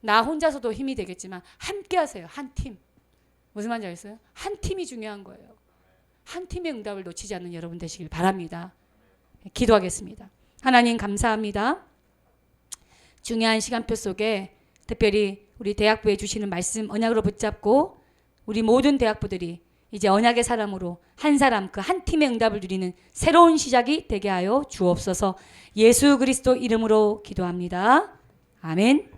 나 혼자서도 힘이 되겠지만 함께 하세요. 한 팀. 무슨 말인지 알겠어요? 한 팀이 중요한 거예요. 한 팀의 응답을 놓치지 않는 여러분 되시길 바랍니다. 기도하겠습니다. 하나님 감사합니다. 중요한 시간표 속에 특별히 우리 대학부에 주시는 말씀 언약으로 붙잡고 우리 모든 대학부들이 이제 언약의 사람으로 한 사람 그 한 팀의 응답을 누리는 새로운 시작이 되게 하여 주옵소서. 예수 그리스도 이름으로 기도합니다. 아멘.